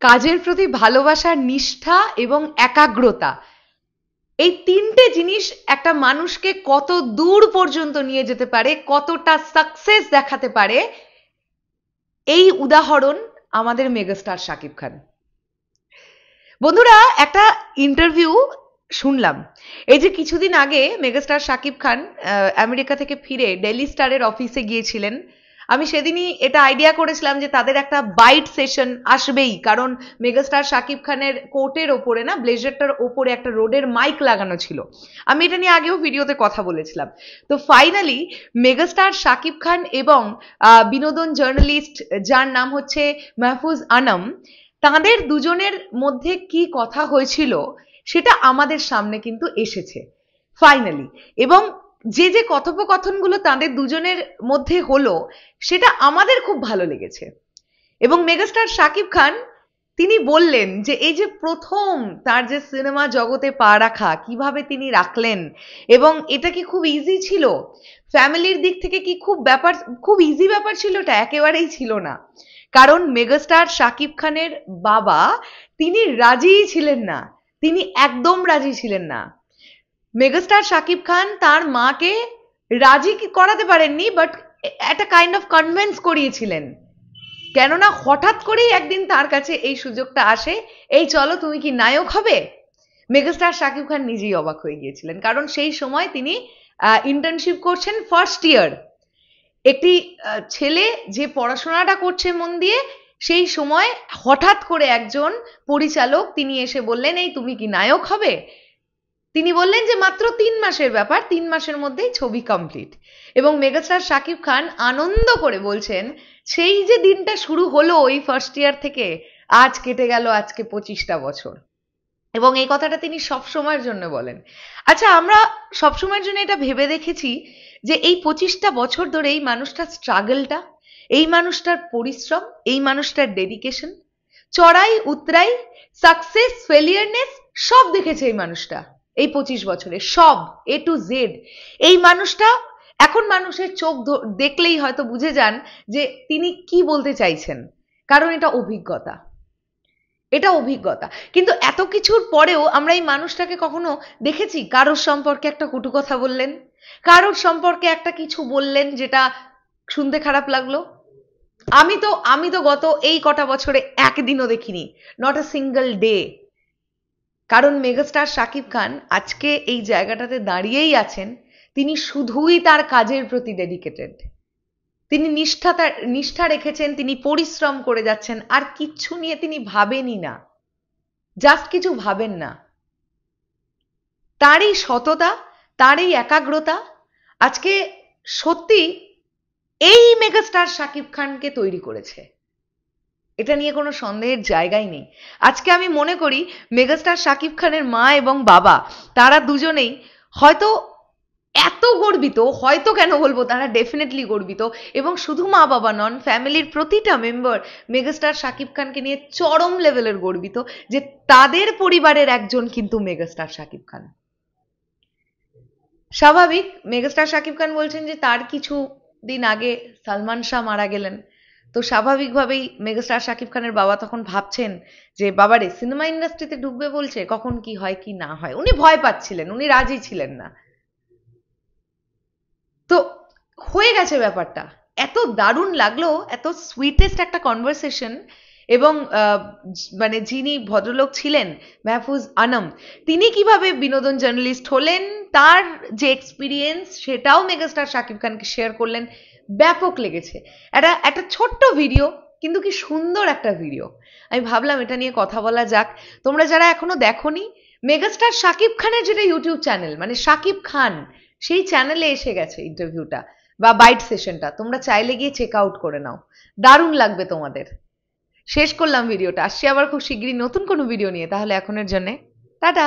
কাজের প্রতি ভালোবাসা, নিষ্ঠা এবং একাগ্রতা, এই তিনটে জিনিস একটা মানুষকে কত দূর পর্যন্ত নিয়ে যেতে পারে, কতটা সাকসেস দেখাতে পারে, এই উদাহরণ আমাদের মেগাস্টার শাকিব খান। বন্ধুরা, একটা ইন্টারভিউ শুনলাম, এই যে কিছুদিন আগে মেগাস্টার শাকিব খান আমেরিকা থেকে ফিরে ডেইলি স্টারের অফিসে গিয়েছিলেন। আমি সেদিনই এটা আইডিয়া করেছিলাম যে তাদের একটা বাইট সেশন আসবেই, কারণ মেগাস্টার শাকিব খানের কোটের ওপরে না, ব্লেজারটার ওপরে একটা রোডের মাইক লাগানো ছিল। আমি এটা নিয়ে আগেও ভিডিওতে কথা বলেছিলাম। তো ফাইনালি মেগাস্টার শাকিব খান এবং বিনোদন জার্নালিস্ট যার নাম হচ্ছে মাহফুজ আনাম, তাদের দুজনের মধ্যে কি কথা হয়েছিল সেটা আমাদের সামনে কিন্তু এসেছে ফাইনালি। এবং যে যে কথোপকথনগুলো তাদের দুজনের মধ্যে হলো সেটা আমাদের খুব ভালো লেগেছে। এবং মেগাস্টার শাকিব খান তিনি বললেন যে এই যে প্রথম তার যে সিনেমা জগতে পা রাখা, কিভাবে তিনি রাখলেন, এবং এটা কি খুব ইজি ছিল, ফ্যামিলির দিক থেকে কি খুব ইজি ব্যাপার ছিল? এটা একেবারেই ছিল না। কারণ মেগাস্টার শাকিব খানের বাবা তিনি রাজিই ছিলেন না, তিনি একদম রাজি ছিলেন না। মেগাস্টার শাকিব খান তার মাকে রাজি করাতে পারেননি, বাট একটা কাইন্ড অফ কনভিন্স করিয়েছিলেন। কেননা হঠাৎ করেই একদিন তার কাছে এই সুযোগটা আসে, এই চলো তুমি কি নায়ক হবে। মেগাস্টার শাকিব খান নিজেই অবাক হয়ে গিয়েছিলেন, কারণ সেই সময় তিনি ইন্টার্নশিপ করছেন ফার্স্ট ইয়ার। একটি ছেলে যে পড়াশোনাটা করছে মন দিয়ে, সেই সময় হঠাৎ করে একজন পরিচালক তিনি এসে বললেন, এই তুমি কি নায়ক হবে। তিনি বললেন যে মাত্র 3 মাসের ব্যাপার, 3 মাসের মধ্যেই ছবি কমপ্লিট। এবং মেগাস্টার শাকিব খান আনন্দ করে বলছেন, সেই যে দিনটা শুরু হলো ওই ফার্স্ট ইয়ার থেকে, আজ কেটে গেল আজকে 25টা বছর। এবং এই কথাটা তিনি সব সময়ের জন্য বলেন। আচ্ছা, আমরা সব সময়ের জন্য এটা ভেবে দেখেছি যে এই 25টা বছর ধরে এই মানুষটার স্ট্রাগলটা, এই মানুষটার পরিশ্রম, এই মানুষটার ডেডিকেশন, চড়াই উতরাই, সাকসেস ফেলিয়ারনেস, সব দেখেছে এই মানুষটা এই 25 বছরে, সব এ টু জেড। এই মানুষটা এখন মানুষের চোখ দেখলেই হয়তো বুঝে যান যে তিনি কি বলতে চাইছেন, কারণ এটা অভিজ্ঞতা, এটা অভিজ্ঞতা। কিন্তু এত কিছুর পরেও আমরা এই মানুষটাকে কখনো দেখেছি কারোর সম্পর্কে একটা কটু কথা বললেন, কারোর সম্পর্কে একটা কিছু বললেন যেটা শুনতে খারাপ লাগলো? আমি তো গত এই কটা বছরে একদিনও দেখিনি, নট আ সিঙ্গেল ডে। কারণ মেগাস্টার শাকিব খান আজকে এই জায়গাটাতে দাঁড়িয়েই আছেন, তিনি শুধুই তার কাজের প্রতি ডেডিকেটেড। তিনি নিষ্ঠা রেখেছেন, তিনি পরিশ্রম করে যাচ্ছেন, আর কিচ্ছু নিয়ে তিনি ভাবেনই না, জাস্ট কিছু ভাবেন না। তার এই সততা, তার এই একাগ্রতা আজকে সত্যি এই মেগাস্টার শাকিব খানকে তৈরি করেছে, এটা নিয়ে কোনো সন্দেহের জায়গাই নেই। আজকে আমি মনে করি মেগাস্টার শাকিব খানের মা এবং বাবা, তারা দুজনেই হয়তো এত গর্বিত, হয়তো কেন বলবো, তারা ডেফিনেটলি গর্বিত। এবং শুধু মা বাবা নন, ফ্যামিলির প্রতিটা মেম্বার মেগাস্টার শাকিব খানকে নিয়ে চরম লেভেলের গর্বিত যে তাদের পরিবারের একজন কিন্তু মেগাস্টার শাকিব খান। স্বাভাবিক, মেগাস্টার শাকিব খান বলছেন যে তার কিছু দিন আগে সালমান শাহ মারা গেলেন, তো স্বাভাবিকভাবেই মেগাস্টার শাকিব খানের বাবা তখন ভাবছেন যে বাবারে সিনেমা ইন্ডাস্ট্রিতে ঢুকবে বলছে, কখন কি হয় কি না হয়। উনি ভয় পাচ্ছিলেন, উনি রাজি ছিলেন না। তো হয়ে গেছে ব্যাপারটা, এত দারুণ লাগলো, এত সুইটেস্ট একটা কনভারসেশন। এবং মানে যিনি ভদ্রলোক ছিলেন মাহফুজ আনাম, তিনি কিভাবে বিনোদন জার্নালিস্ট হলেন, তার যে এক্সপিরিয়েন্স সেটাও মেগাস্টার শাকিব খানকে শেয়ার করলেন, ব্যাপক লেগেছে। একটা ছোট্ট ভিডিও, কিন্তু কি সুন্দর একটা ভিডিও। আমি ভাবলাম এটা নিয়ে কথা বলা যাক। তোমরা যারা এখনো দেখোনি, মেগাস্টার শাকিব খানের যেটা ইউটিউব চ্যানেল, মানে শাকিব খান, সেই চ্যানেলে এসে গেছে ইন্টারভিউটা বা বাইট সেশনটা, তোমরা চাইলে গিয়ে চেক আউট করে নাও, দারুণ লাগবে তোমাদের। শেষ করলাম ভিডিওটা, আসছি আবার খুব শিগগিরই নতুন কোনো ভিডিও নিয়ে। তাহলে এখনের জন্য টাটা।